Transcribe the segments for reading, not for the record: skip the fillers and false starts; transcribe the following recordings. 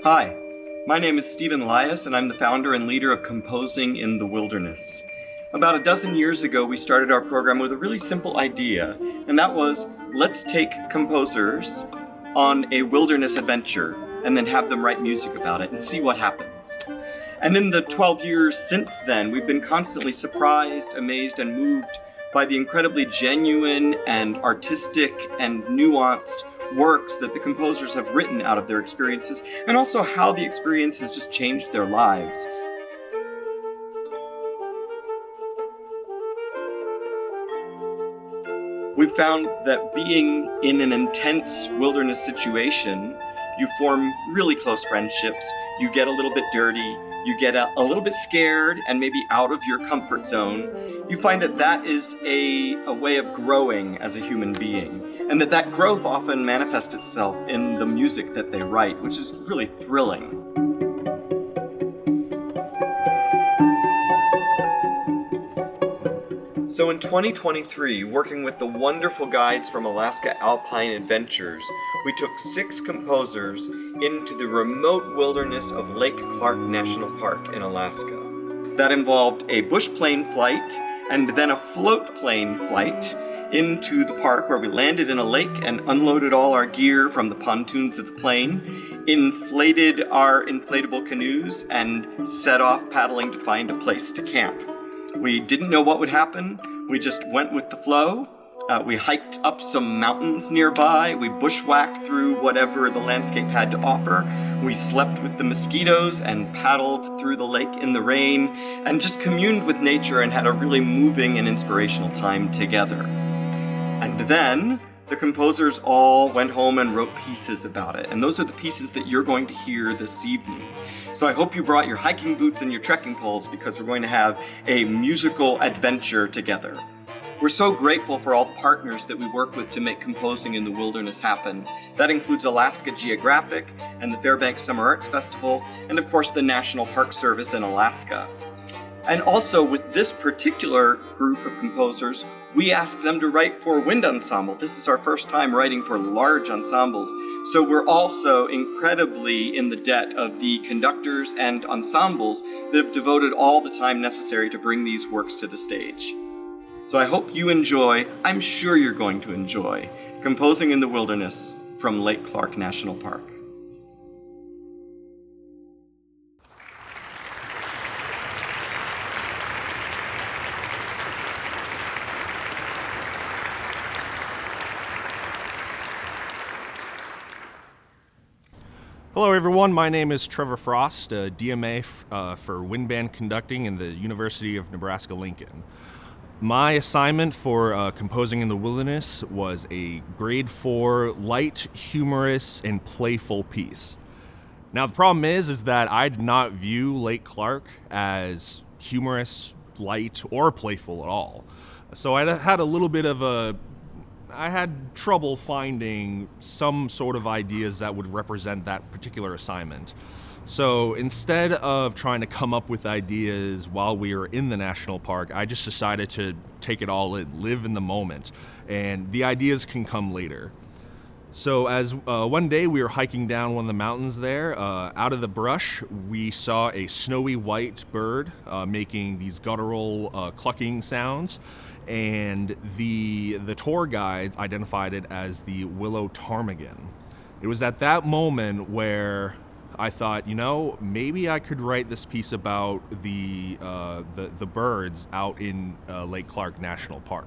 Hi, my name is Stephen Lias, and I'm the founder and leader of Composing in the Wilderness. About a dozen years ago, we started our program with a really simple idea, and that was, let's take composers on a wilderness adventure and then have them write music about it and see what happens. And in the 12 years since then, we've been constantly surprised, amazed, and moved by the incredibly genuine and artistic and nuanced works that the composers have written out of their experiences, and also how the experience has just changed their lives. We've found that being in an intense wilderness situation, you form really close friendships, you get a little bit dirty, you get a little bit scared and maybe out of your comfort zone. You find that that is a way of growing as a human being, and that growth often manifests itself in the music that they write, which is really thrilling. So in 2023, working with the wonderful guides from Alaska Alpine Adventures, we took 6 composers into the remote wilderness of Lake Clark National Park in Alaska. That involved a bush plane flight and then a float plane flight into the park, where we landed in a lake and unloaded all our gear from the pontoons of the plane, inflated our inflatable canoes, and set off paddling to find a place to camp. We didn't know what would happen. We just went with the flow. We hiked up some mountains nearby. We bushwhacked through whatever the landscape had to offer. We slept with the mosquitoes and paddled through the lake in the rain and just communed with nature and had a really moving and inspirational time together. And then the composers all went home and wrote pieces about it. And those are the pieces that you're going to hear this evening. So I hope you brought your hiking boots and your trekking poles, because we're going to have a musical adventure together. We're so grateful for all the partners that we work with to make Composing in the Wilderness happen. That includes Alaska Geographic and the Fairbanks Summer Arts Festival, and of course the National Park Service in Alaska. And also with this particular group of composers, we asked them to write for Wind Ensemble. This is our first time writing for large ensembles, so we're also incredibly in the debt of the conductors and ensembles that have devoted all the time necessary to bring these works to the stage. So I hope you enjoy, I'm sure you're going to enjoy, Composing in the Wilderness from Lake Clark National Park. Hello everyone, my name is Trevor Frost, a DMA for wind band conducting in the University of Nebraska-Lincoln. My assignment for Composing in the Wilderness was a grade 4 light, humorous, and playful piece. Now the problem is that I did not view Lake Clark as humorous, light, or playful at all. So I had a little bit of I had trouble finding some sort of ideas that would represent that particular assignment. So instead of trying to come up with ideas while we were in the national park, I just decided to take it all in, live in the moment, and the ideas can come later. So as one day we were hiking down one of the mountains there, out of the brush we saw a snowy white bird making these guttural clucking sounds. And the tour guides identified it as the Willow Ptarmigan. It was at that moment where I thought, maybe I could write this piece about the birds out in Lake Clark National Park.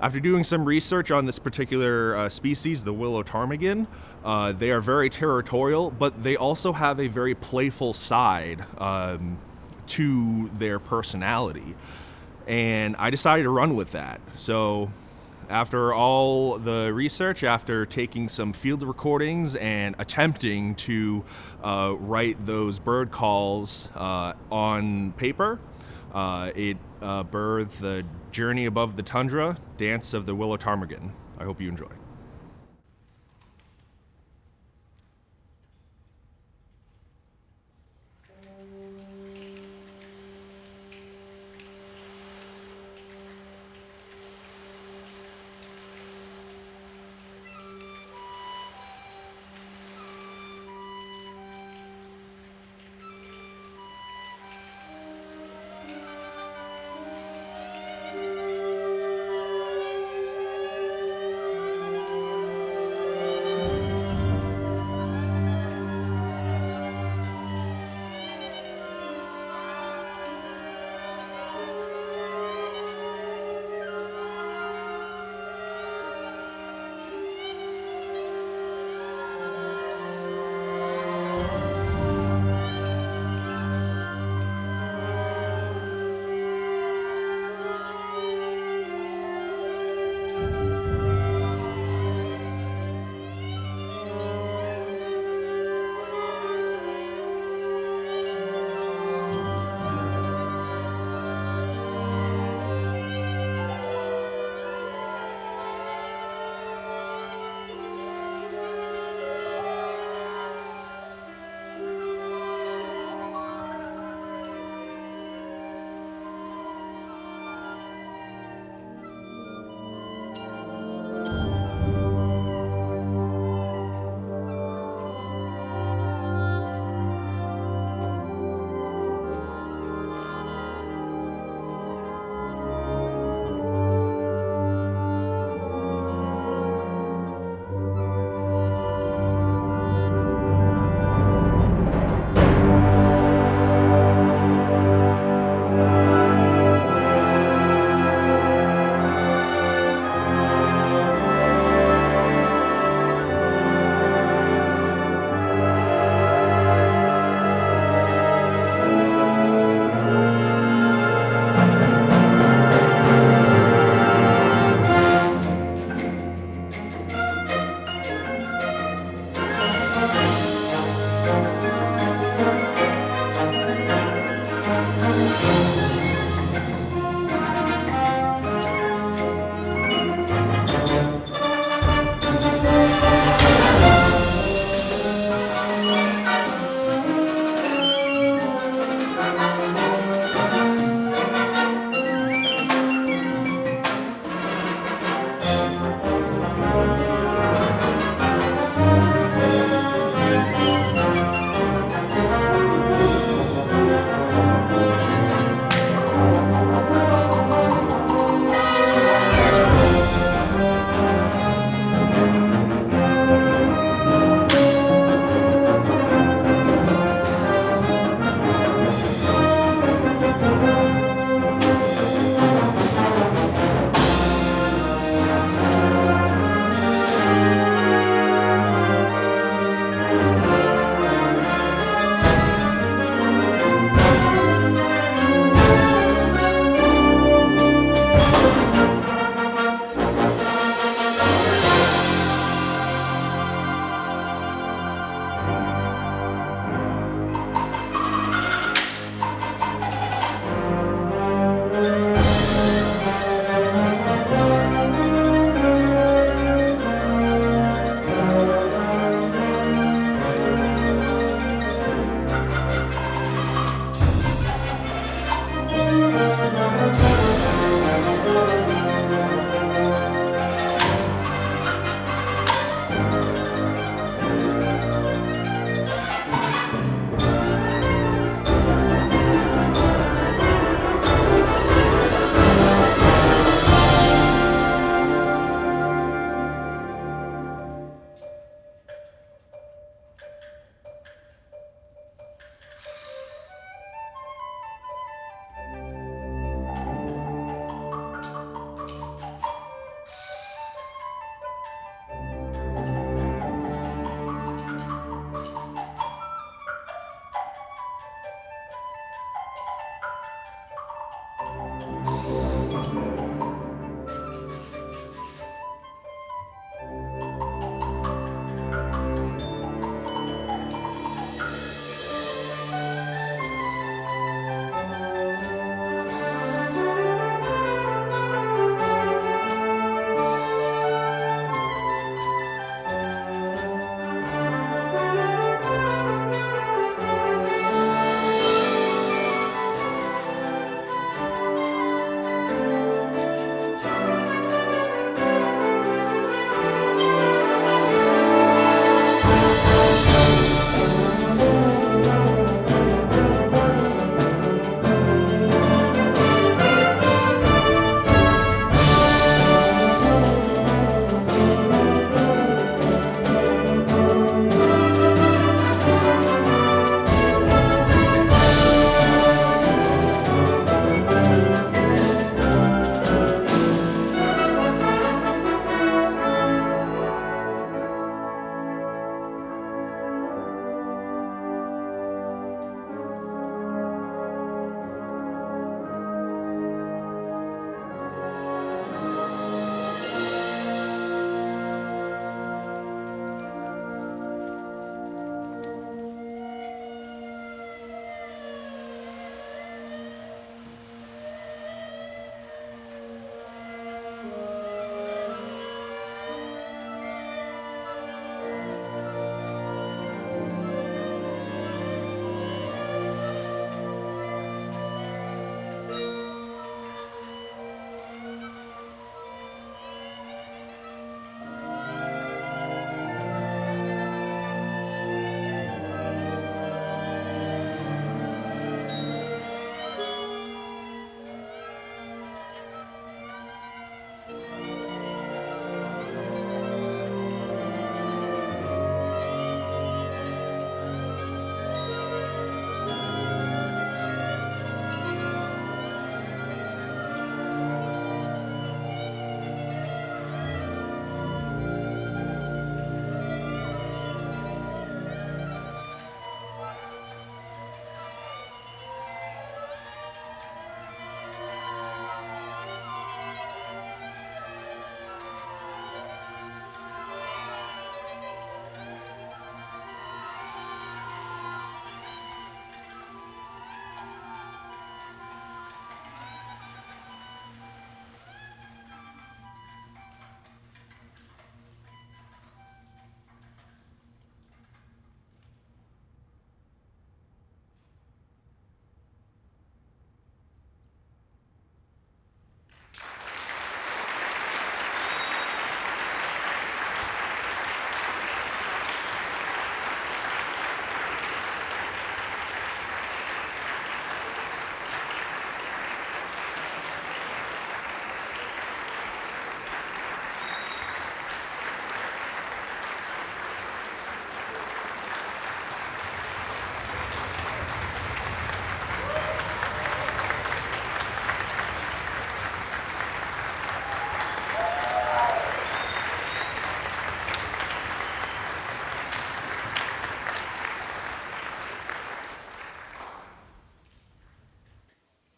After doing some research on this particular species, the Willow Ptarmigan, they are very territorial, but they also have a very playful side to their personality. And I decided to run with that. So after all the research, after taking some field recordings and attempting to write those bird calls on paper, it birthed the Journey Above the Tundra, Dance of the Willow Ptarmigan. I hope you enjoy.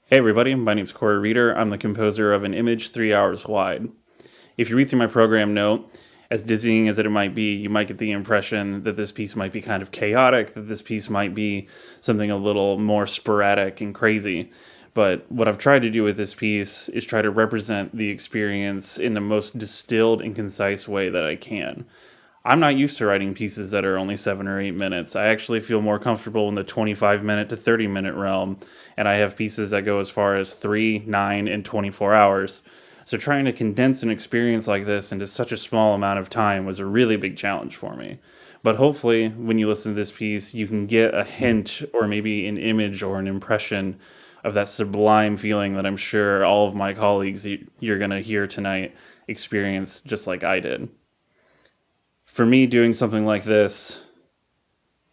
Hey everybody, my name's Kory Reader. I'm the composer of An Image 3 Hours Wide. If you read through my program note, as dizzying as it might be, you might get the impression that this piece might be kind of chaotic, that this piece might be something a little more sporadic and crazy. But what I've tried to do with this piece is try to represent the experience in the most distilled and concise way that I can. I'm not used to writing pieces that are only 7 or 8 minutes. I actually feel more comfortable in the 25-minute to 30-minute realm, and I have pieces that go as far as 3, 9, and 24 hours. So trying to condense an experience like this into such a small amount of time was a really big challenge for me. But hopefully, when you listen to this piece, you can get a hint or maybe an image or an impression of that sublime feeling that I'm sure all of my colleagues you're going to hear tonight experience just like I did. For me, doing something like this,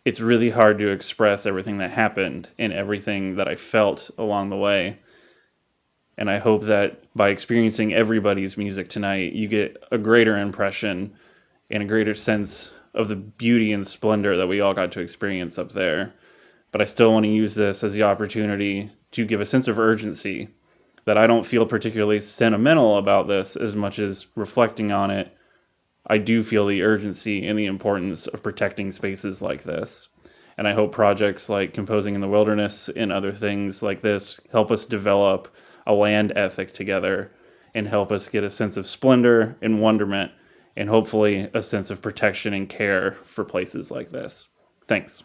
it's really hard to express everything that happened and everything that I felt along the way. And I hope that by experiencing everybody's music tonight, you get a greater impression and a greater sense of the beauty and splendor that we all got to experience up there. But I still want to use this as the opportunity to give a sense of urgency, that I don't feel particularly sentimental about this as much as reflecting on it. I do feel the urgency and the importance of protecting spaces like this. And I hope projects like Composing in the Wilderness and other things like this help us develop a land ethic together and help us get a sense of splendor and wonderment and hopefully a sense of protection and care for places like this. Thanks.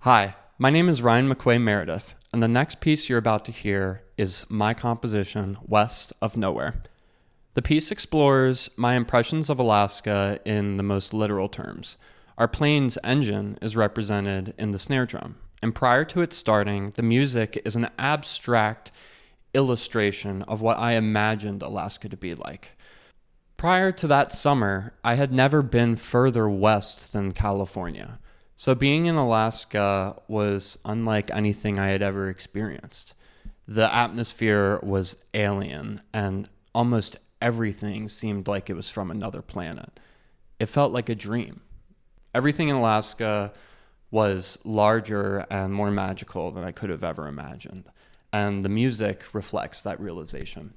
Hi, my name is Ryan McQuay Meredith, and the next piece you're about to hear is my composition, West of Nowhere. The piece explores my impressions of Alaska in the most literal terms. Our plane's engine is represented in the snare drum, and prior to it starting, the music is an abstract illustration of what I imagined Alaska to be like. Prior to that summer, I had never been further west than California. So being in Alaska was unlike anything I had ever experienced. The atmosphere was alien, and almost everything seemed like it was from another planet. It felt like a dream. Everything in Alaska was larger and more magical than I could have ever imagined, and the music reflects that realization.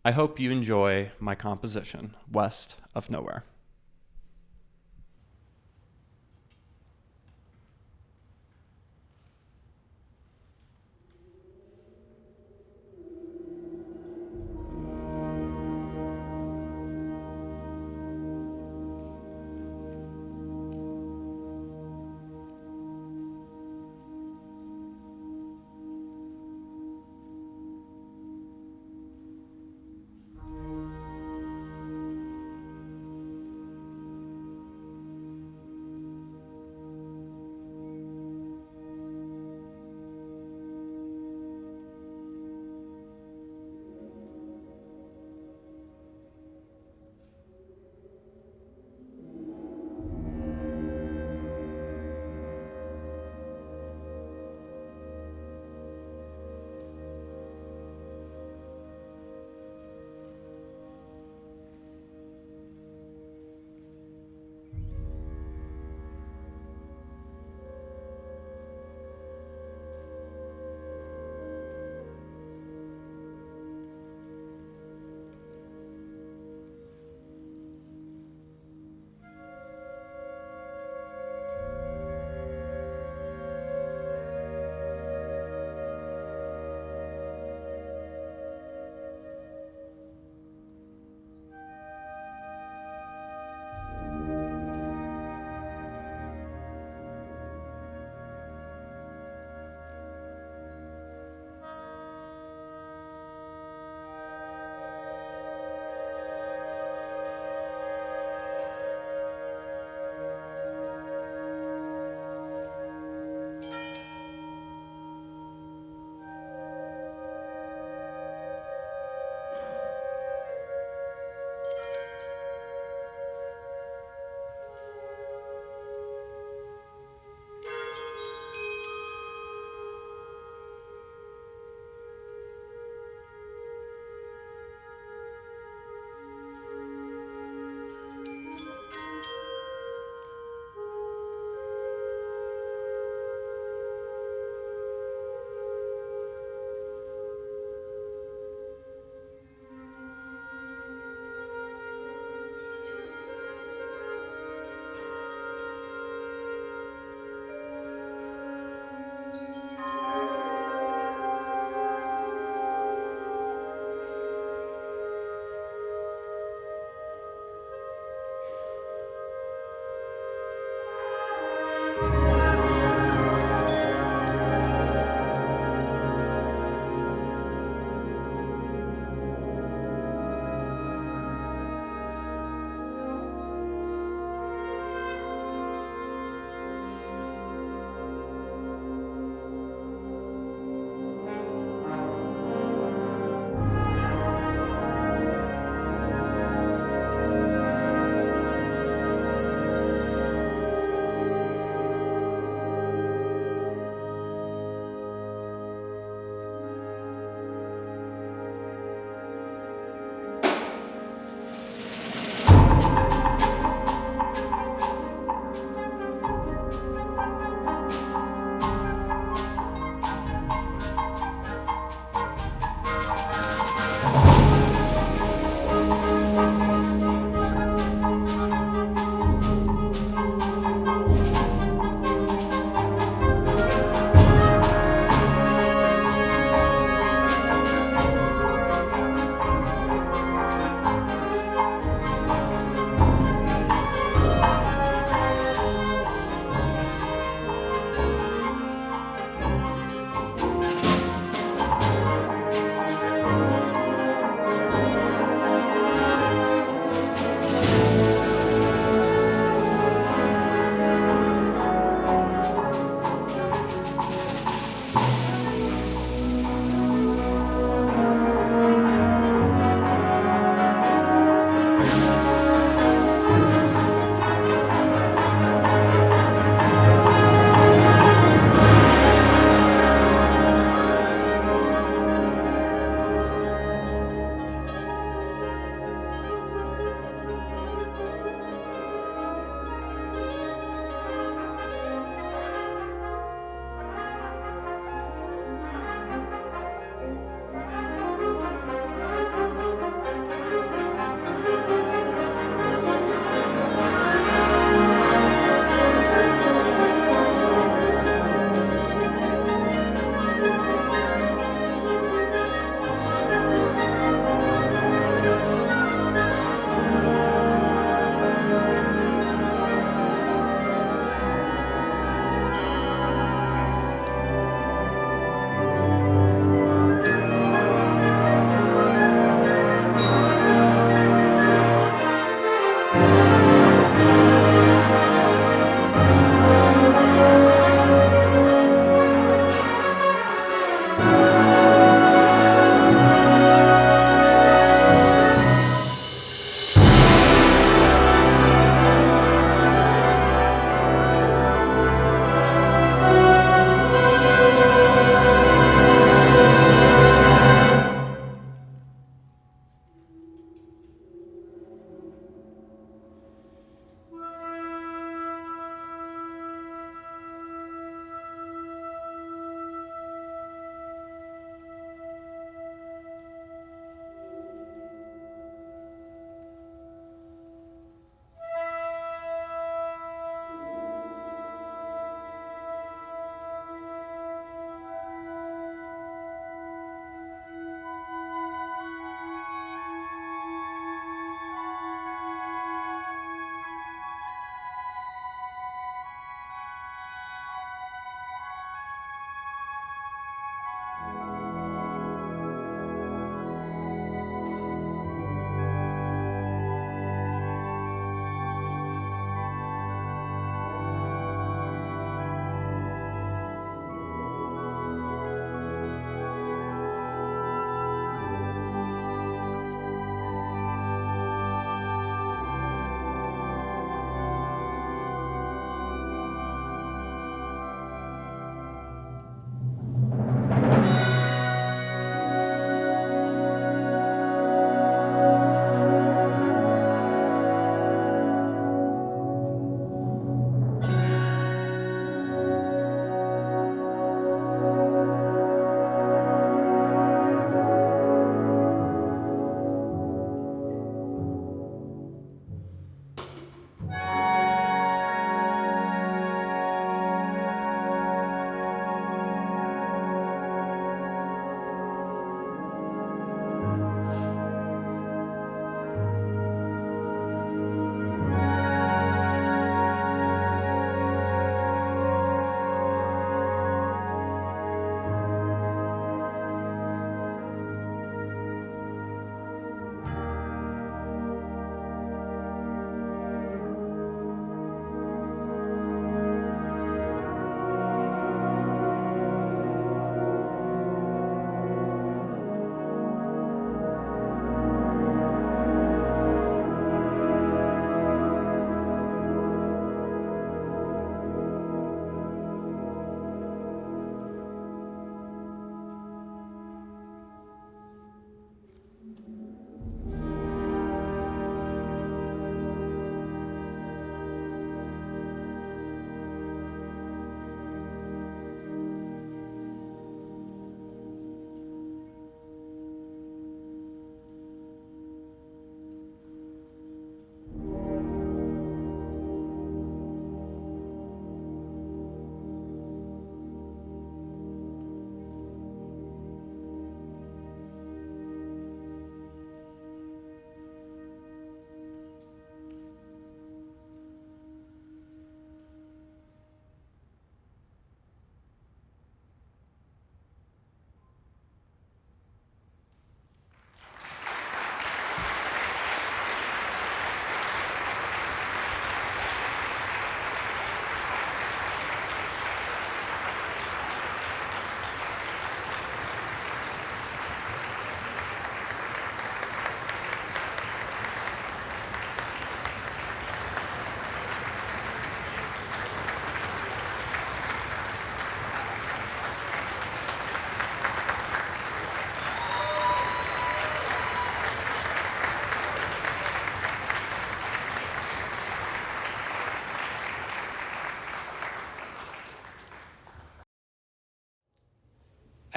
I hope you enjoy my composition, West of Nowhere.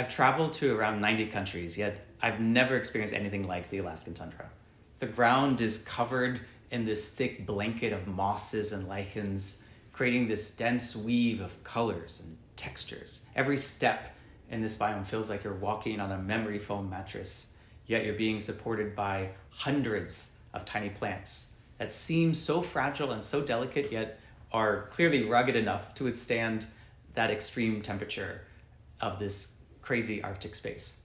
I've traveled to around 90 countries, yet I've never experienced anything like the Alaskan tundra. The ground is covered in this thick blanket of mosses and lichens, creating this dense weave of colors and textures. Every step in this biome feels like you're walking on a memory foam mattress, yet you're being supported by hundreds of tiny plants that seem so fragile and so delicate, yet are clearly rugged enough to withstand that extreme temperature of this crazy Arctic space.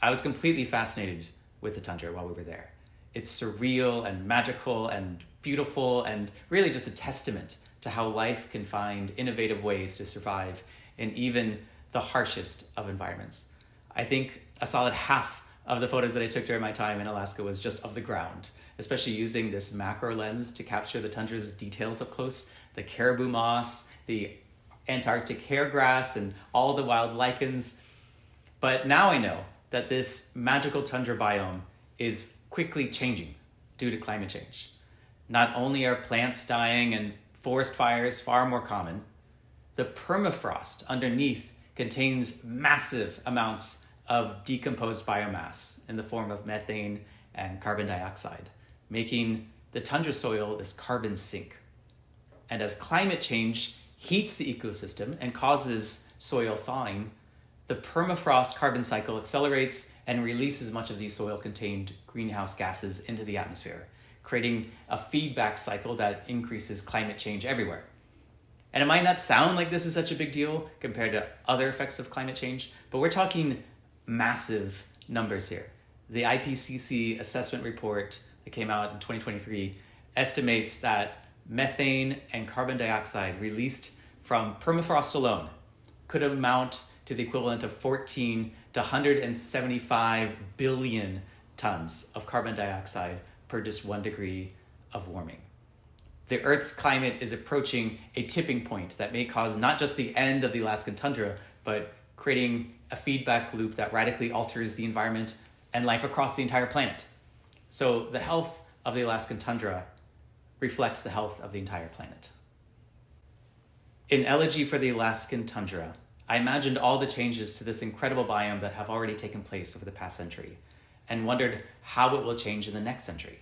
I was completely fascinated with the tundra while we were there. It's surreal and magical and beautiful and really just a testament to how life can find innovative ways to survive in even the harshest of environments. I think a solid half of the photos that I took during my time in Alaska was just of the ground, especially using this macro lens to capture the tundra's details up close, the caribou moss, the Antarctic hairgrass, and all the wild lichens. But now I know that this magical tundra biome is quickly changing due to climate change. Not only are plants dying and forest fires far more common, the permafrost underneath contains massive amounts of decomposed biomass in the form of methane and carbon dioxide, making the tundra soil this carbon sink. And as climate change heats the ecosystem and causes soil thawing, the permafrost carbon cycle accelerates and releases much of these soil-contained greenhouse gases into the atmosphere, creating a feedback cycle that increases climate change everywhere. And it might not sound like this is such a big deal compared to other effects of climate change, but we're talking massive numbers here. The IPCC assessment report that came out in 2023 estimates that methane and carbon dioxide released from permafrost alone could amount to the equivalent of 14 to 175 billion tons of carbon dioxide per just 1 degree of warming. The Earth's climate is approaching a tipping point that may cause not just the end of the Alaskan tundra, but creating a feedback loop that radically alters the environment and life across the entire planet. So the health of the Alaskan tundra reflects the health of the entire planet. In Elegy for the Alaskan tundra, I imagined all the changes to this incredible biome that have already taken place over the past century and wondered how it will change in the next century.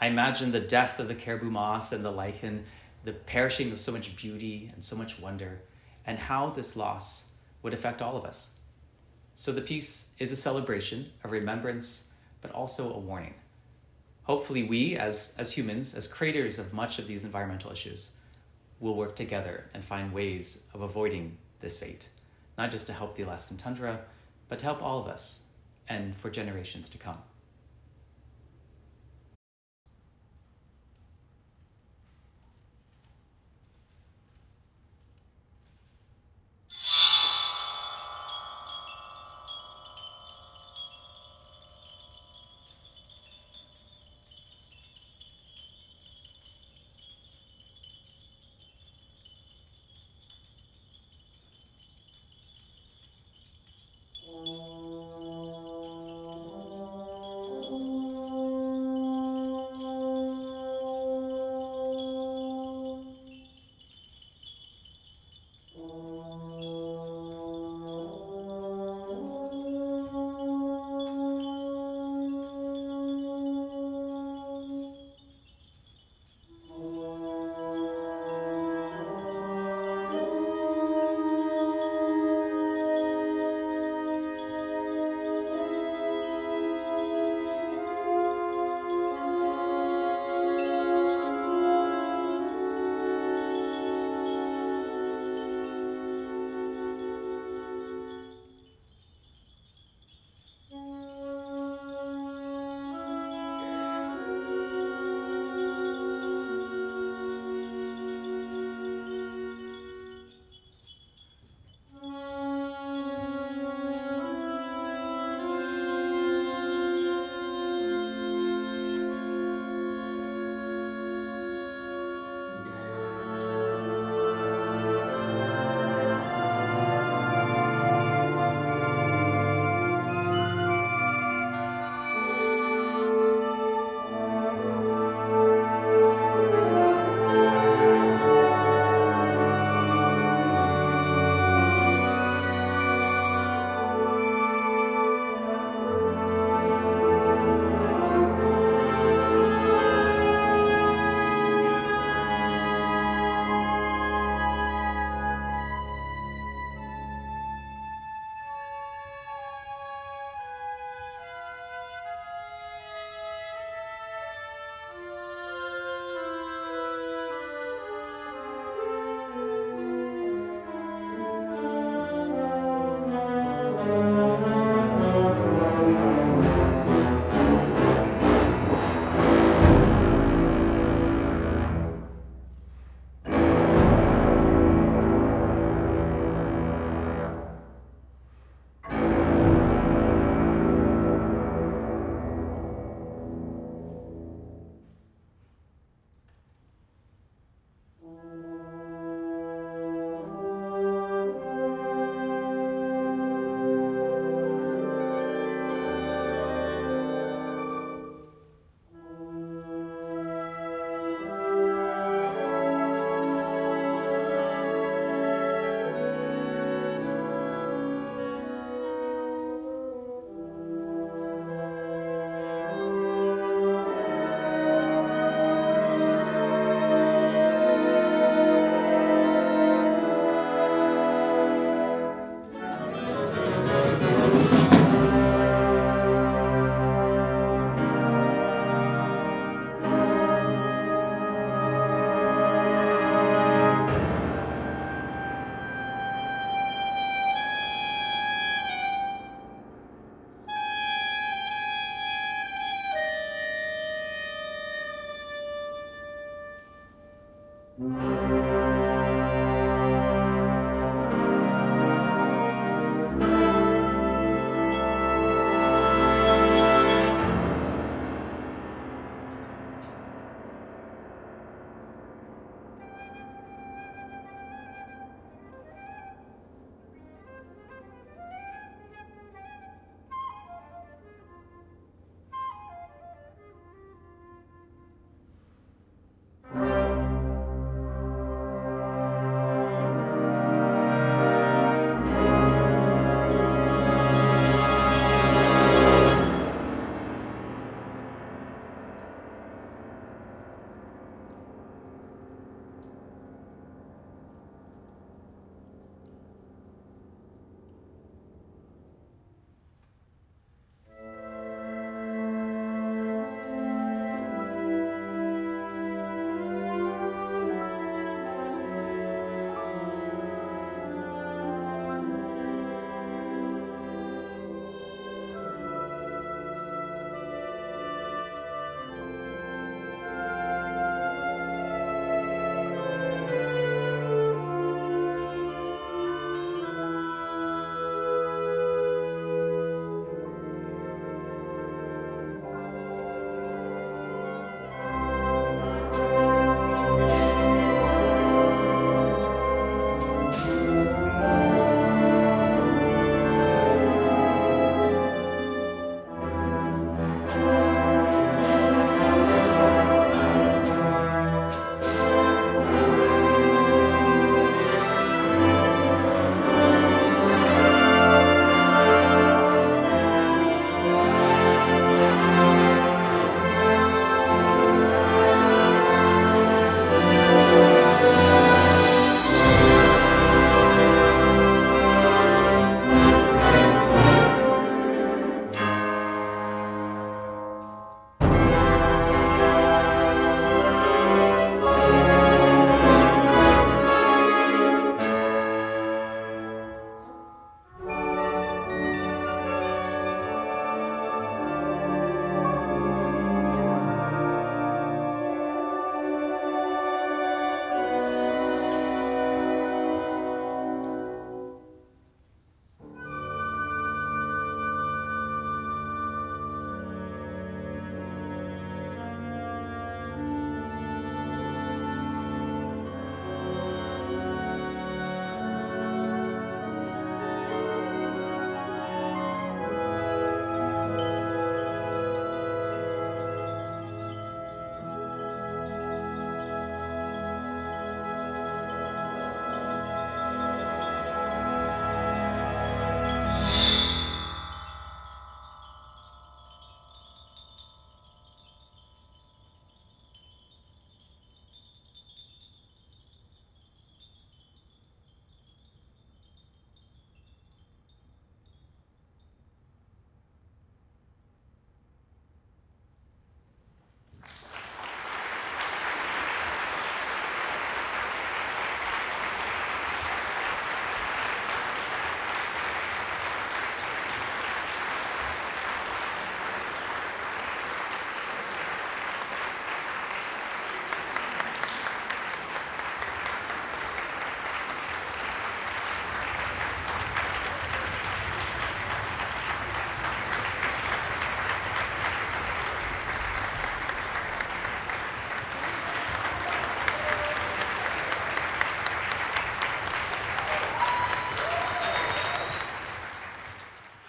I imagined the death of the caribou moss and the lichen, the perishing of so much beauty and so much wonder, and how this loss would affect all of us. So the piece is a celebration, a remembrance, but also a warning. Hopefully we, as humans, as creators of much of these environmental issues, will work together and find ways of avoiding this fate, not just to help the Alaskan tundra, but to help all of us and for generations to come.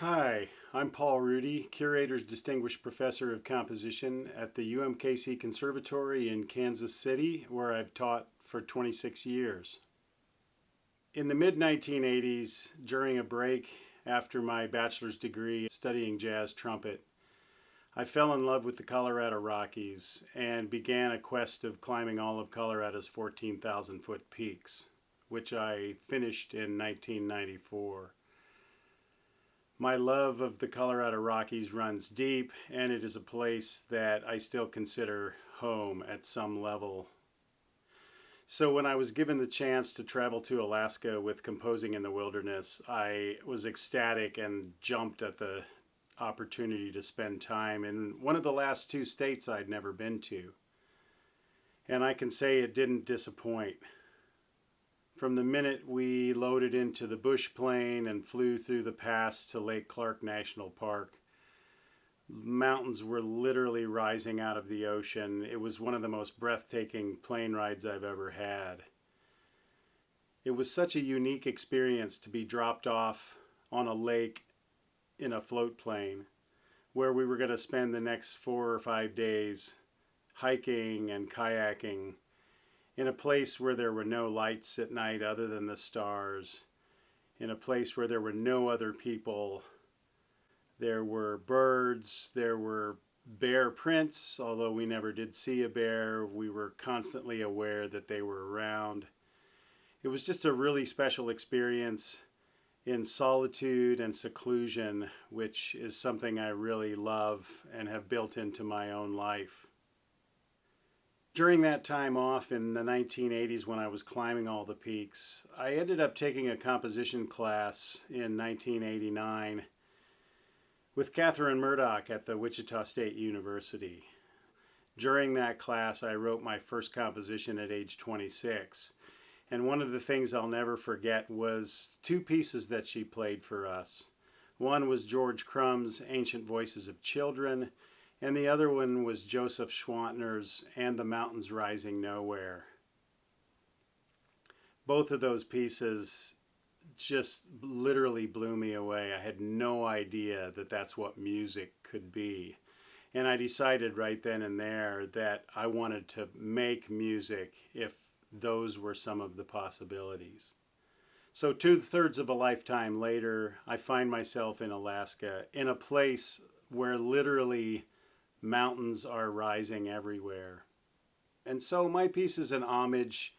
Hi, I'm Paul Rudy, Curator's Distinguished Professor of Composition at the UMKC Conservatory in Kansas City, where I've taught for 26 years. In the mid-1980s, during a break after my bachelor's degree studying jazz trumpet, I fell in love with the Colorado Rockies and began a quest of climbing all of Colorado's 14,000-foot peaks, which I finished in 1994. My love of the Colorado Rockies runs deep, and it is a place that I still consider home at some level. So when I was given the chance to travel to Alaska with Composing in the Wilderness, I was ecstatic and jumped at the opportunity to spend time in one of the last two states I'd never been to. And I can say it didn't disappoint. From the minute we loaded into the bush plane and flew through the pass to Lake Clark National Park, mountains were literally rising out of the ocean. It was one of the most breathtaking plane rides I've ever had. It was such a unique experience to be dropped off on a lake in a float plane where we were going to spend the next 4 or 5 days hiking and kayaking in a place where there were no lights at night other than the stars, in a place where there were no other people. There were birds, there were bear prints, although we never did see a bear. We were constantly aware that they were around. It was just a really special experience in solitude and seclusion, which is something I really love and have built into my own life. During that time off in the 1980s when I was climbing all the peaks, I ended up taking a composition class in 1989 with Catherine Murdoch at the Wichita State University. During that class, I wrote my first composition at age 26. And one of the things I'll never forget was 2 pieces that she played for us. One was George Crumb's Ancient Voices of Children, and the other one was Joseph Schwantner's And the Mountains Rising Nowhere. Both of those pieces just literally blew me away. I had no idea that that's what music could be. And I decided right then and there that I wanted to make music if those were some of the possibilities. So 2/3 of a lifetime later, I find myself in Alaska, in a place where literally mountains are rising everywhere. And so my piece is an homage,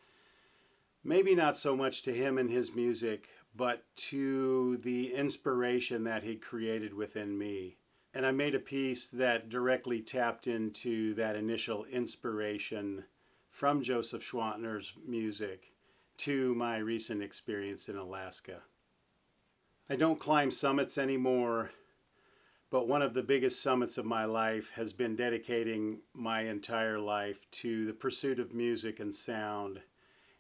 maybe not so much to him and his music, but to the inspiration that he created within me. And I made a piece that directly tapped into that initial inspiration from Joseph Schwantner's music to my recent experience in Alaska. I don't climb summits anymore, but one of the biggest summits of my life has been dedicating my entire life to the pursuit of music and sound.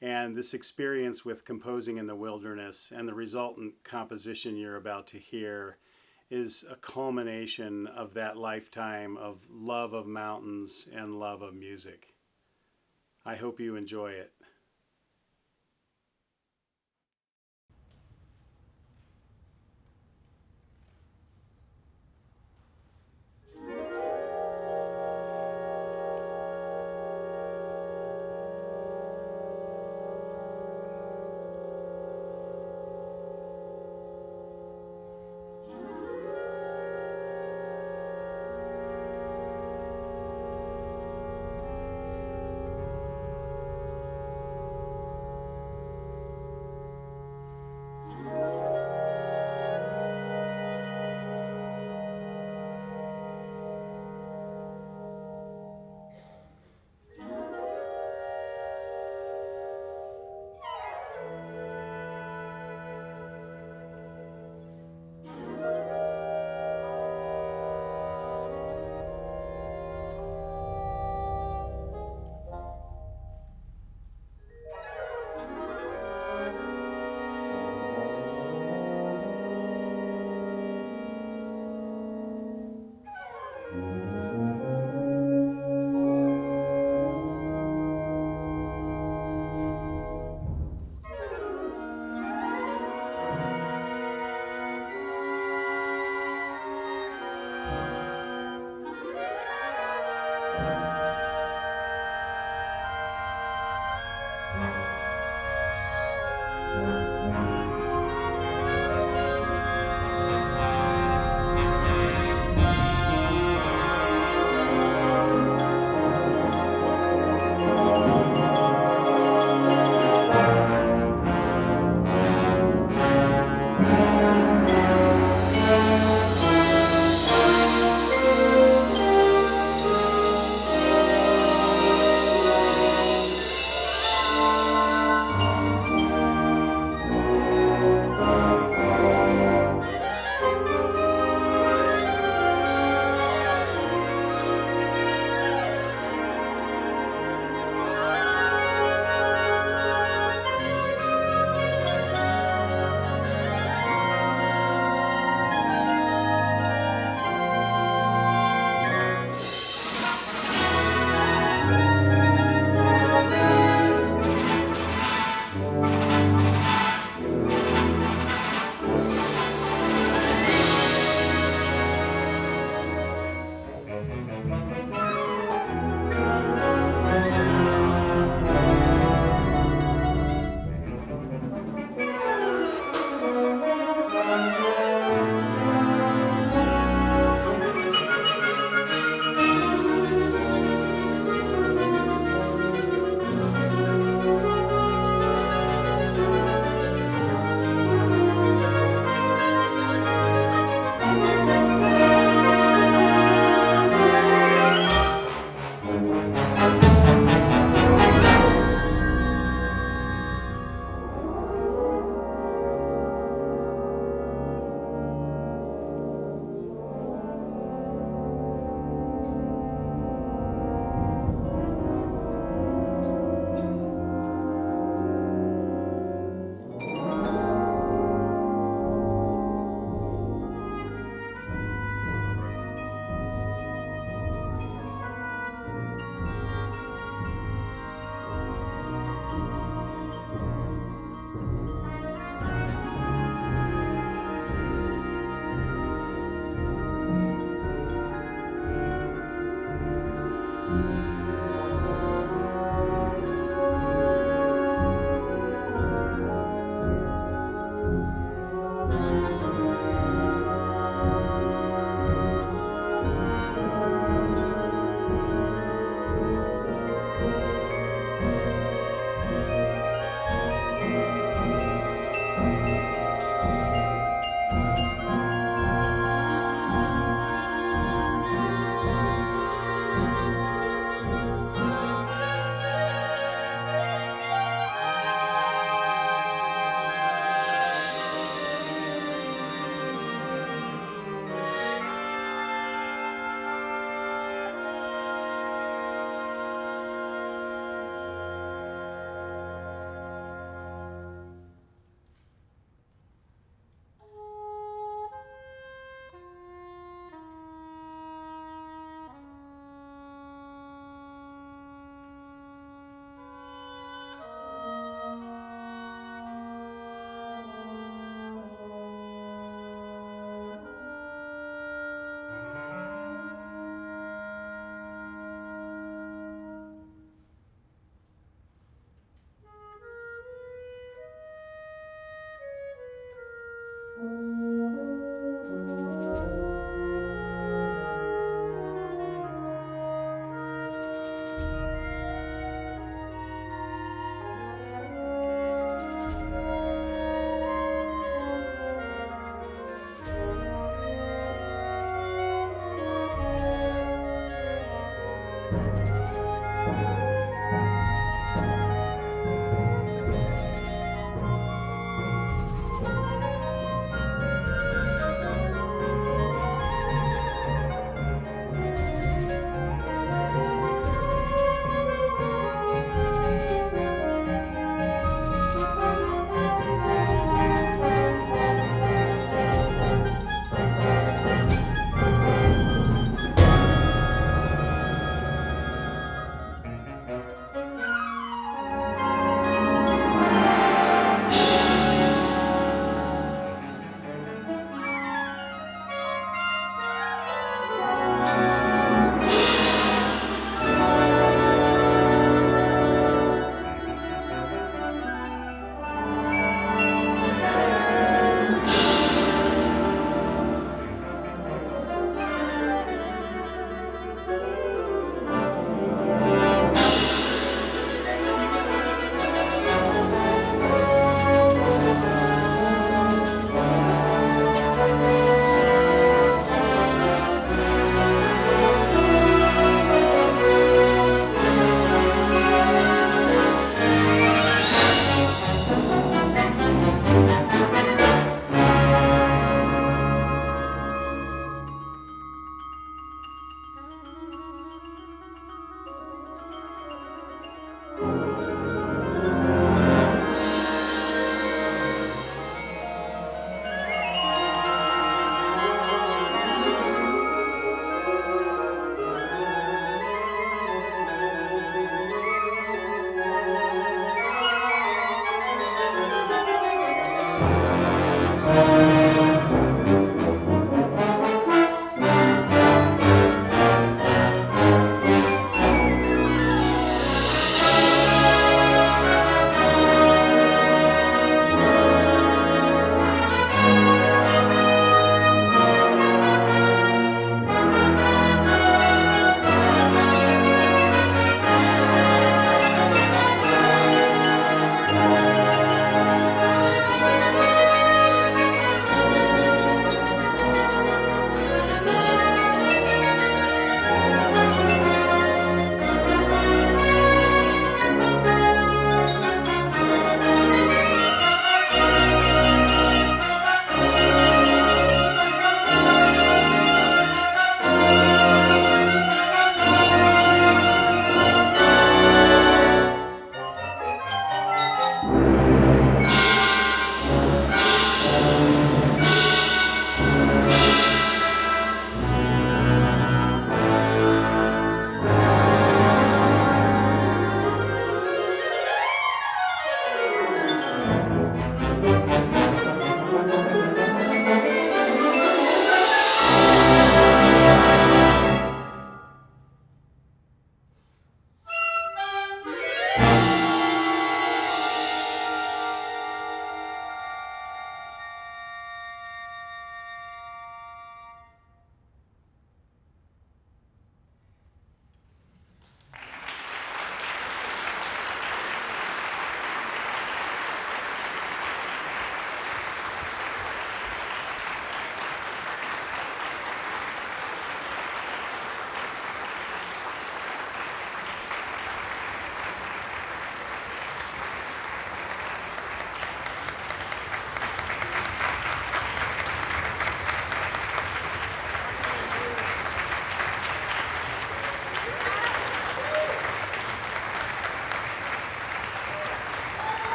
And this experience with composing in the wilderness and the resultant composition you're about to hear is a culmination of that lifetime of love of mountains and love of music. I hope you enjoy it.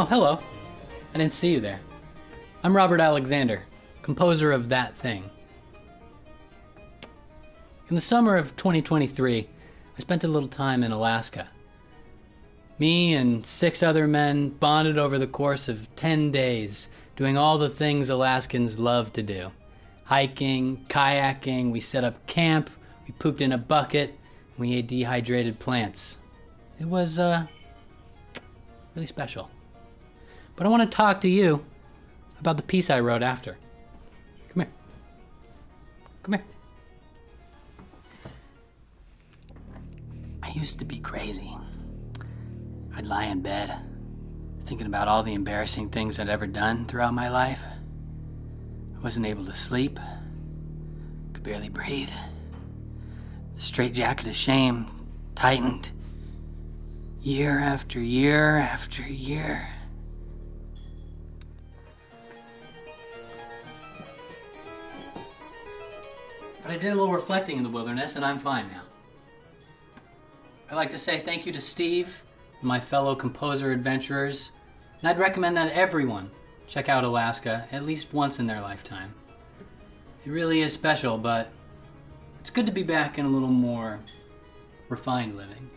Oh, hello. I didn't see you there. I'm Robert Alexander, composer of That Thing. In the summer of 2023, I spent a little time in Alaska. Me and 6 other men bonded over the course of 10 days, doing all the things Alaskans love to do. Hiking, kayaking, we set up camp, we pooped in a bucket, and we ate dehydrated plants. It was really special. But I want to talk to you about the piece I wrote after. Come here. Come here. I used to be crazy. I'd lie in bed, thinking about all the embarrassing things I'd ever done throughout my life. I wasn't able to sleep, could barely breathe. The straitjacket of shame tightened year after year after year. But I did a little reflecting in the wilderness, and I'm fine now. I'd like to say thank you to Steve and my fellow composer adventurers, and I'd recommend that everyone check out Alaska at least once in their lifetime. It really is special, but it's good to be back in a little more refined living.